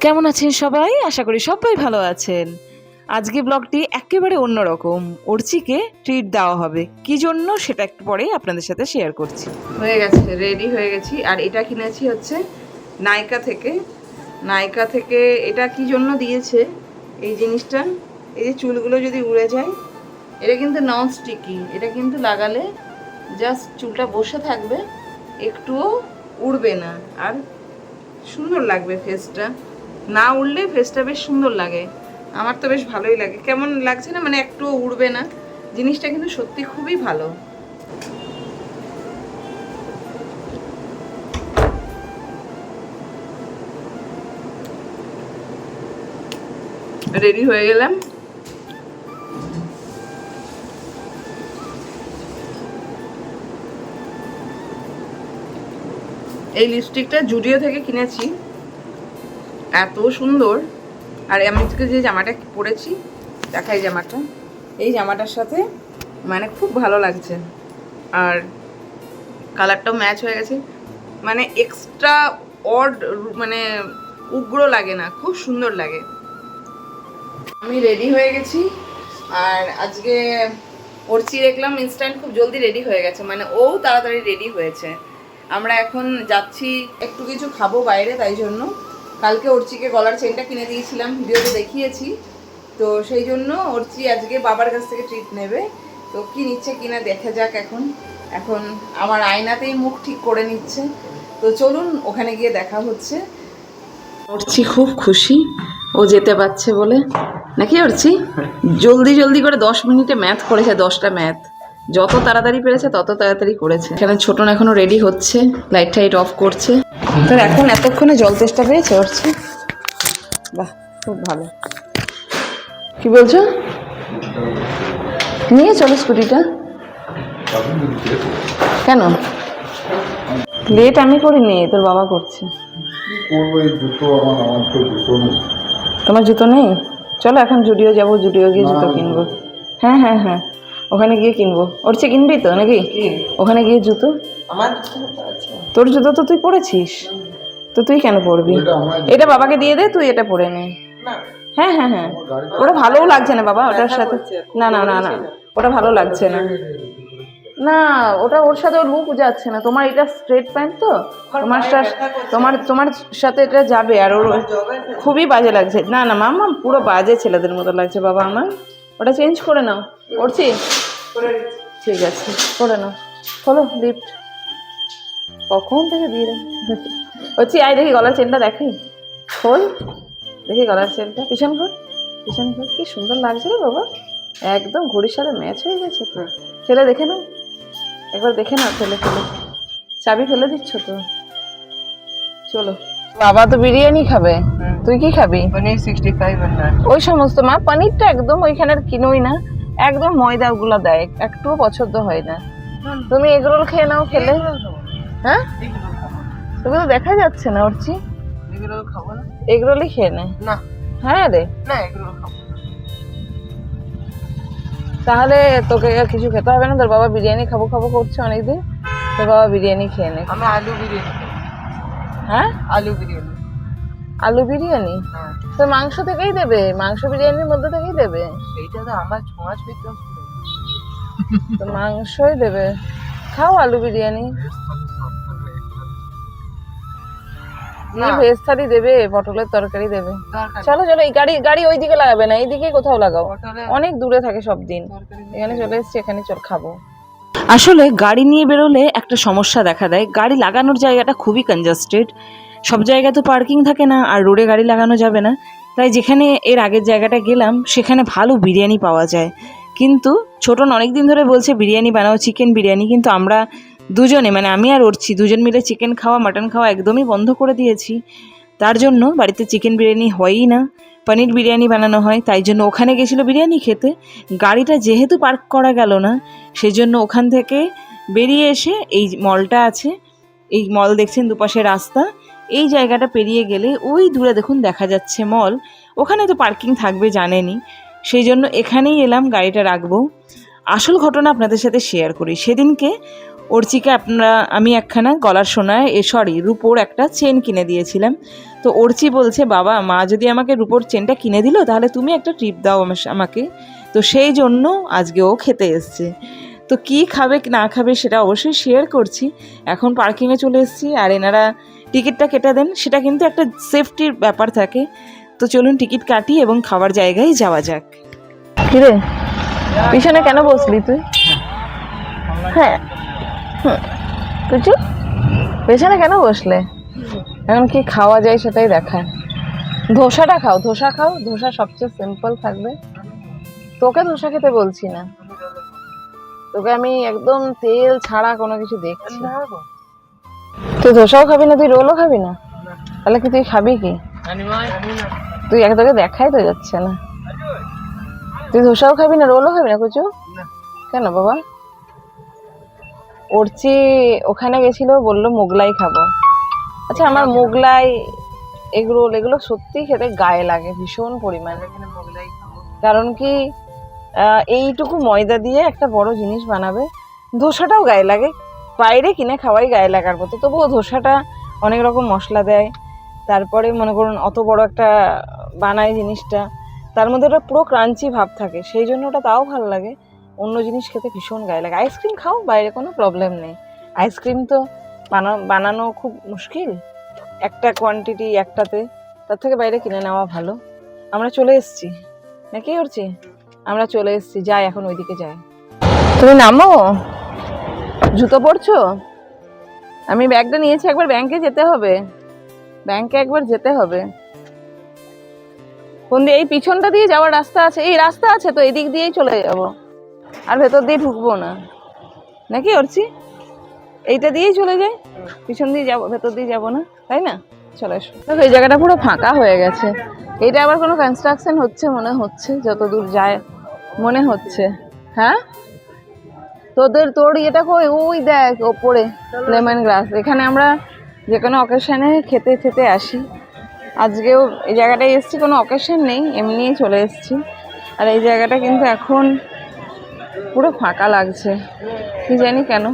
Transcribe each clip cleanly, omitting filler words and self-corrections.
কেমন আছেন সবাই? আশা করি সবাই ভালো আছেন। আজকে ব্লগটি একেবারে অন্যরকম। অর্চিকে ট্রিট দেওয়া হবে, কি জন্য সেটা একটু পরেই আপনাদের সাথে শেয়ার করছি। হয়ে গেছে, রেডি হয়ে গেছি। আর এটা কিনেছি হচ্ছে নাইকা থেকে। নাইকা থেকে এটা কি জন্য দিয়েছে এই জিনিসটা, এই যে চুলগুলো যদি উড়ে যায়, এটা কিন্তু নন স্টিকি। এটা কিন্তু লাগালে জাস্ট চুলটা বসে থাকবে, একটুও উড়বে না, আর সুন্দর লাগবে ফেসটা। না উড়লে ফেসটা বেশ সুন্দর লাগে। আমার তো বেশ ভালোই লাগে। কেমন লাগছে না, মানে একটুও উড়বে না। জিনিসটা কিন্তু সত্যি খুবই ভালো। রেডি হয়ে গেলাম। এই লিপস্টিকটা জুডিও থেকে কিনেছি, এত সুন্দর। আর আমি যে জামাটা পরেছি, দেখাই জামাটা, এই জামাটার সাথে মানে খুব ভালো লাগছে। আর কালারটাও ম্যাচ হয়ে গেছে, মানে এক্সট্রা অড, মানে উগ্র লাগে না, খুব সুন্দর লাগে। আমি রেডি হয়ে গেছি। আর আজকে অর্চি দেখলাম ইনস্ট্যান্ট খুব জলদি রেডি হয়ে গেছে, মানে ও তাড়াতাড়ি রেডি হয়েছে। আমরা এখন যাচ্ছি একটু কিছু খাবো বাইরে, তাই জন্য। কালকে অর্চিকে গলার চেনটা কিনে দিয়েছিলাম, ভিডিওতে দেখিয়েছি। তো সেই জন্য অর্চি আজকে বাবার কাছ থেকে ট্রিট নেবে। তো কি নিচ্ছে কিনা দেখা যাক। এখন এখন আমার আয়নাতেই মুখ ঠিক করে নিচ্ছে। তো চলুন ওখানে গিয়ে দেখা হচ্ছে। অর্চি খুব খুশি ও যেতে পারছে বলে, নাকি অর্চি? জলদি জলদি করে 10 মিনিটে ম্যাথ করেছে, 10টা ম্যাথ। যত তাড়াতাড়ি পেরেছে তত তাড়াতাড়ি করেছে। এখানে ছোটন এখনো রেডি হচ্ছে, লাইট টাইট অফ করছে। তোর এখন এতক্ষণে জল তেষ্টা পেয়েছে অর্চি? বাহ, খুব ভালো। কি বলছো? নিয়ে চলো স্কুটিটা। কেন লেট আমি করিনি, তোর বাবা করছে। তোমার জুতো নেই? চলো এখন জুডিও যাবো, জুডিও গিয়ে জুতো কিনবো। হ্যাঁ হ্যাঁ হ্যাঁ, ওখানে গিয়ে কিনবো। ওরচে কিনবি তো নাকি? ওখানে গিয়ে জুতো। তোর জুতো তো তুই পরেছিস, তো তুই কেন পরবি? এটা বাবাকে দিয়ে দে, তুই এটা পরে নে। হ্যাঁ হ্যাঁ হ্যাঁ, ওটা ভালোও লাগছে না বাবা ওটার সাথে। না না না না, ওটা ভালো লাগছে না। না, ওটা ওর সাথে ওর লুক যাচ্ছে না। তোমার এটা স্ট্রেট প্যান্ট তো, তোমার তোমার সাথে এটা যাবে। আর ওর খুবই বাজে লাগছে। না না মামা, পুরো বাজে ছেলেদের মতো লাগছে বাবা আমার। ওটা চেঞ্জ করে নাও। করছি, ঠিক আছে করে নাও। খোলো লিফট, কখন থেকে দিয়ে হচ্ছি। আয় দেখি গলার চেনটা, দেখি খোল, দেখি গলার চেনটা। পিছন ঘর, পিছন ঘর, কি সুন্দর লাগছে রে বাবা, একদম ঘড়ির সাথে ম্যাচ হয়ে গেছে তো। ফেলে দেখে নাও, একবার দেখে নাও। ফেলে ফেলে চাবি ফেলে দিচ্ছ তো। চলো, বাবা তো বিরিয়ানি খাবে, তুই কি খাবি? পনির 65। ওই সমস্ত মা পনিরটা একদম ওইখানের কিনোই না, একদম ময়দা ওগুলো দেয়, একটু পছন্দ হয় না। তুমি এগরোল খেয়ে নাও খেলে। হ্যাঁ, তোকে তো দেখা যাচ্ছে না অর্চি। এগরোল খাবো না, এগরোলই খেয়ে নে না। হ্যাঁ রে, না এগরোল খাবো। তাহলে তোকে কিছু খেতে হবে না, তোর বাবা বিরিয়ানি খাবো খাবো করছে অনেকদিন। তোর বাবা বিরিয়ানি খেয়ে নে। আমি আলু বিরিয়ানি। হ্যাঁ, আলু বিরিয়ানি। আলু বিরিয়ানি তো মাংস থেকেই দেবে, মাংস বিরিয়ানির মধ্যে থেকেই দেবে। এইটা তো আমার ছোঁয়াচ পেতে, তো মাংসই দেবে। খাও আলু বিরিয়ানি। ভেজ থালি দেবে, পটলের তরকারি দেবে। চলো চলো, এই গাড়ি গাড়ি ওই দিকে লাগাবে না, এইদিকে কোথাও লাগাও, অনেক দূরে থাকে সব দিন। এখানে চলে এসছি, এখানে চল খাবো। আসলে গাড়ি নিয়ে বেরোলে একটা সমস্যা দেখা দেয়, গাড়ি লাগানোর জায়গাটা খুবই কনজাস্টেড। সব জায়গায় তো পার্কিং থাকে না, আর রোডে গাড়ি লাগানো যাবে না। তাই যেখানে এর আগের জায়গাটা গেলাম সেখানে ভালো বিরিয়ানি পাওয়া যায়। কিন্তু ছোটন অনেক দিন ধরে বলছে বিরিয়ানি বানাও, চিকেন বিরিয়ানি। কিন্তু আমরা দুজনে, মানে আমি আর অর্চি দুজন মিলে চিকেন খাওয়া মাটন খাওয়া একদমই বন্ধ করে দিয়েছি। তার জন্য বাড়িতে চিকেন বিরিয়ানি হয়ই না, পনির বিরিয়ানি বানানো হয়। তাই জন্য ওখানে গেছিলো বিরিয়ানি খেতে। গাড়িটা যেহেতু পার্ক করা গেল না, সেজন্য ওখান থেকে বেরিয়ে এসে এই মলটা আছে, এই মল দেখছেন দুপাশে রাস্তা, এই জায়গাটা পেরিয়ে গেলে ওই দূরে দেখুন দেখা যাচ্ছে মল। ওখানে তো পার্কিং থাকবে জানেনই, সেই জন্য এখানেই এলাম গাড়িটা রাখবো। আসল ঘটনা আপনাদের সাথে শেয়ার করি। সেদিনকে অর্চিকে আমি একখানা গলার সোনায় রূপোর একটা চেন কিনে দিয়েছিলাম। তো তো অর্চি বলছে বাবা মা যদি আমাকে রূপোর চেনটা কিনে দিল তাহলে তুমি একটা ট্রিপ দাও আমাকে। তো সেই জন্য আজকে ও খেতে এসছে। তো কি খাবে না খাবে সেটা অবশ্যই শেয়ার করছি। এখন পার্কিংয়ে চলে এসেছি আর এনারা টিকিটটা কেটে দেন, সেটা কিন্তু একটা সেফটির ব্যাপার থাকে। তো চলুন টিকিট কাটি এবং খাবার জায়গায় যাওয়া যাক। কিরে পিছনে কেন বসলি তুই? হ্যাঁ কিছু পেছনে কেন বসলে? এখন কি খাওয়া যায় সেটাই দেখায়। ধোসাটা খাও, ধোসা খাও, ধোসা সবচেয়ে সিম্পল থাকবে। তোকে ধোসা খেতে বলছি না, তোকে আমি একদম তেল ছাড়া কোনো কিছু দেখছি। তুই ধোসাও খাবি না, তুই রোলও খাবি না, তাহলে কি তুই খাবি কি? তুই তোকে দেখাই তো যাচ্ছে না। তুই ধোসাও খাবি না, রোলও খাবি না কুচু? কেন বাবা? অর্চি ওখানে গেছিল, বললো মোগলাই খাবো। আচ্ছা আমার মোগলাই এগরোল এগুলো সত্যি খেতে গায়ে লাগে ভীষণ পরিমাণে। কারণ কি এইটুকু ময়দা দিয়ে একটা বড় জিনিস বানাবে, ধোসাটাও গায়ে লাগে। বাইরে কিনে খাওয়াই গায়ে লাগার মতো, তবুও ধোসাটা অনেক রকম মশলা দেয়, তারপরে মনে করুন অত বড় একটা বানায় জিনিসটা, তার মধ্যে ওটা পুরো ক্রাঞ্চি ভাব থাকে, সেই জন্য ওটা তাও ভালো লাগে। অন্য জিনিস খেতে ভীষণ গায়ে লাগে। আইসক্রিম খাও, বাইরে কোনো প্রবলেম নেই। আইসক্রিম তো বানানো খুব মুশকিল, একটা কোয়ান্টিটি একটাতে, তার থেকে বাইরে কিনে নেওয়া ভালো। আমরা চলে এসেছি নাকি করছি? আমরা চলে এসেছি, যাই এখন ওইদিকে যাই। তুমি নামো, জুতো পরছো? আমি ব্যাগটা নিয়েছি, একবার ব্যাংকে যেতে হবে, ব্যাংকে একবার যেতে হবে। কোন দিয়ে? এই পিছনটা দিয়ে যাওয়ার রাস্তা আছে, এই রাস্তা আছে তো, এদিক দিয়েই চলে যাব, আর ভেতর দিয়ে ঢুকবো না নাকি করছি? এইটা দিয়েই চলে যাই, পিছন দিয়ে যাবো, ভেতর দিয়ে যাবো না, তাই না? চলে এসো। দেখো এই জায়গাটা পুরো ফাঁকা হয়ে গেছে, এইটা আবার কোনো কনস্ট্রাকশন হচ্ছে মনে হচ্ছে, যতদূর যায় মনে হচ্ছে। হ্যাঁ তোর এটা কই? ওই দেখ ওপরে লেমন গ্রাস। এখানে আমরা যে কোনো অকেশনে খেতে খেতে আসি, আজকেও এই জায়গাটায় এসেছি, কোনো অকেশন নেই, এমনিই চলে এসেছি। আর এই জায়গাটা কিন্তু এখন পুরো ফাঁকা লাগছে, কি জানি কেন,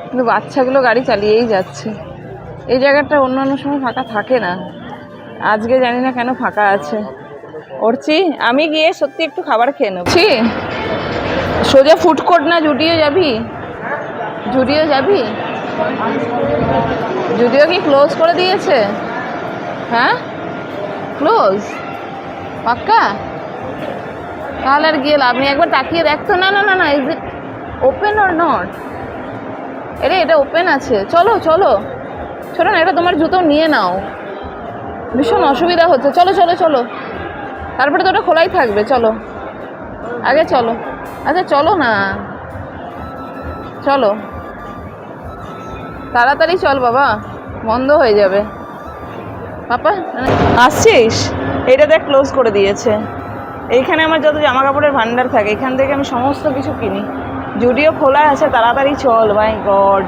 কিন্তু বাচ্চাগুলো গাড়ি চালিয়েই যাচ্ছে। এই জায়গাটা অন্যান্য সময় ফাঁকা থাকে না, আজকে জানি না কেন ফাঁকা আছে। অর্চি আমি গিয়ে সত্যি একটু খাবার খেয়ে নেবছি। সোজা ফুড কোর্ট না জুডিও যাবি? জুডিও যাবি? জুডিও কি ক্লোজ করে দিয়েছে? হ্যাঁ ক্লোজ পাক্কা? তাহলে আর গিয়ে লাভ নেই, একবার তাকিয়ে দেখতো। না না না না, is it open or not? এরে এটা ওপেন আছে, চলো চলো। ছোটো না, এটা তোমার জুতো নিয়ে নাও, ভীষণ অসুবিধা হচ্ছে। চলো চলো চলো, তারপরে তো ওটা খোলাই থাকবে, চলো আগে চলো। আচ্ছা চলো না, চলো তাড়াতাড়ি চল বাবা, বন্ধ হয়ে যাবে। পাপা আসছিস? এটা দেখ ক্লোজ করে দিয়েছে। এইখানে আমার যত জামা কাপড়ের ভান্ডার থাকে, এখান থেকে আমি সমস্ত কিছু কিনি। জুডিও খোলা আছে, তাড়াতাড়ি চল। মাই গড,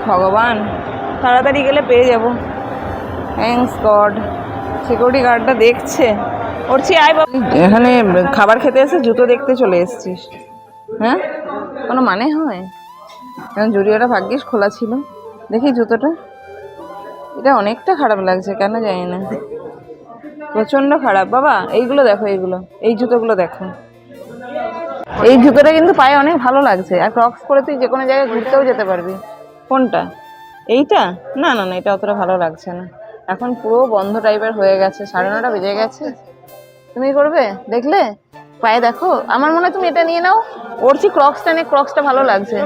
ভগবান, তাড়াতাড়ি গেলে পেয়ে যাব। থ্যাঙ্কস গড, সিকিউরিটি গার্ডটা দেখছে। করছি আয় বাবা, এখানে খাবার খেতে এসে জুতো দেখতে চলে এসেছিস? হ্যাঁ কোনো মানে হয়? কারণ জুডিওটা ভাগ্যিস খোলা ছিল। দেখি জুতোটা, এটা অনেকটা খারাপ লাগছে, কেন জানি না, প্রচণ্ড খারাপ বাবা। এইগুলো দেখো, এইগুলো, এই জুতোগুলো দেখো, এই জুতোটা কিন্তু পায়ে অনেক ভালো লাগছে। আর ক্রক্স পরে তুই যে কোনো জায়গায় ঘুরতেও যেতে পারবি। কোনটা? এইটা? না না না, এটা অতটা ভালো লাগছে না, এখন পুরো বন্ধ টাইপের হয়ে গেছে, 9:30 বেজে গেছে। তুমি করবে দেখলে পায়ে দেখো, আমার মনে হয় তুমি এটা নিয়ে নাও। ওরছি ক্রক্সটা নে, ক্রক্সটা ভালো লাগছে।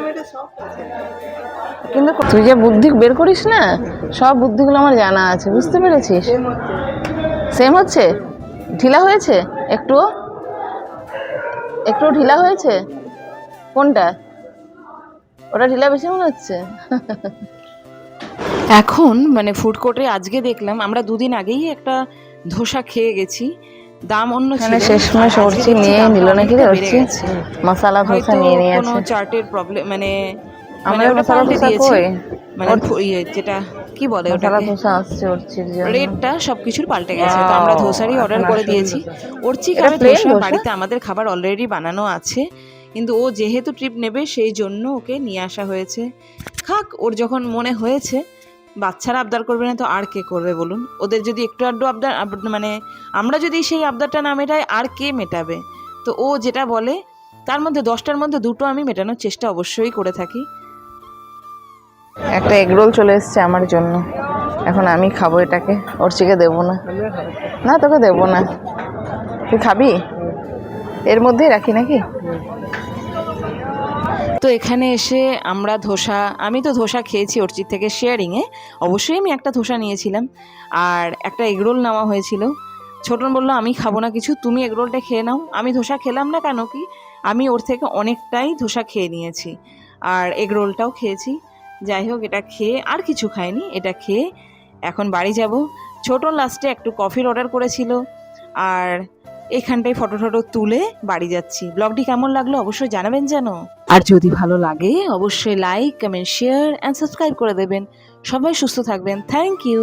কিন্তু তুই যে বুদ্ধি বের করিস না, সব বুদ্ধিগুলো আমার জানা আছে, বুঝতে পেরেছিস? সেম হচ্ছে, ঢিলা হয়েছে একটুও? একটু ঢিলা হয়েছে? কোনটা? ওটা ঢিলা বেশি মনে হচ্ছে। এখন মানে ফুড কোর্টে আজকে দেখলাম, আমরা 2 দিন আগেই একটা ধোসা খেয়ে গেছি, দাম অন্য ছিল। শেষমেশ অর্চি নিয়ে নিল নাকি রে? অর্চি মশলা ধোসা নিয়ে নিয়েছে। কোনো চার্টের প্রবলেম, মানে আমরা মশলা ধোসা কই, মানে যেটা কি বলে ওটা, মশলা ধোসা আসছে অর্চির জন্য, রেটটা সবকিছুর পাল্টে গেছে। তো আমরা ধোসারই অর্ডার করে দিয়েছি। অর্চি খাবে ধোসা, বাড়িতে আমাদের খাবার অলরেডি বানানো আছে, কিন্তু ও যেহেতু ট্রিপ নেবে সেই জন্য ওকে নিয়ে আসা হয়েছে। খাক, ওর যখন মনে হয়েছে বাচ্চারা আবদার করবে না তো আর কে করবে বলুন? ওদের যদি একটু আধটু মানে আমরা যদি সেই আবদারটা না মেটাই আর কে মেটাবে? তো ও যেটা বলে তার মধ্যে 10টার মধ্যে 2টো আমি মেটানোর চেষ্টা অবশ্যই করে থাকি। একটা এগরোল চলে এসছে আমার জন্য, এখন আমি খাবো এটাকে, অর্চিকে দেবো না। না তোকে দেবো না, তুই খাবি? এর মধ্যেই রাখি নাকি? তো এখানে এসে আমরা আমি তো ধোসা খেয়েছি অর্চির থেকে শেয়ারিংয়ে, অবশ্যই আমি একটা ধোসা নিয়েছিলাম আর একটা এগরোল নেওয়া হয়েছিল। ছোটন বললো আমি খাবো না কিছু, তুমি এগরোলটা খেয়ে নাও। আমি ধোসা খেলাম না, কেন কি আমি ওর থেকে অনেকটাই ধোসা খেয়ে নিয়েছি আর এগরোলটাও খেয়েছি। যাই হোক, এটা খেয়ে আর কিছু খাইনি, এটা খেয়ে এখন বাড়ি যাব। ছোটন লাস্টে একটু কফির অর্ডার করেছিল আর এখানটায় ফটো টটো তুলে বাড়ি যাচ্ছি। ব্লগটি কেমন লাগলো অবশ্যই জানাবেন যেন, আর যদি ভালো লাগে অবশ্যই like, comment, share and subscribe করে দেবেন। সবাই সুস্থ থাকবেন। Thank you.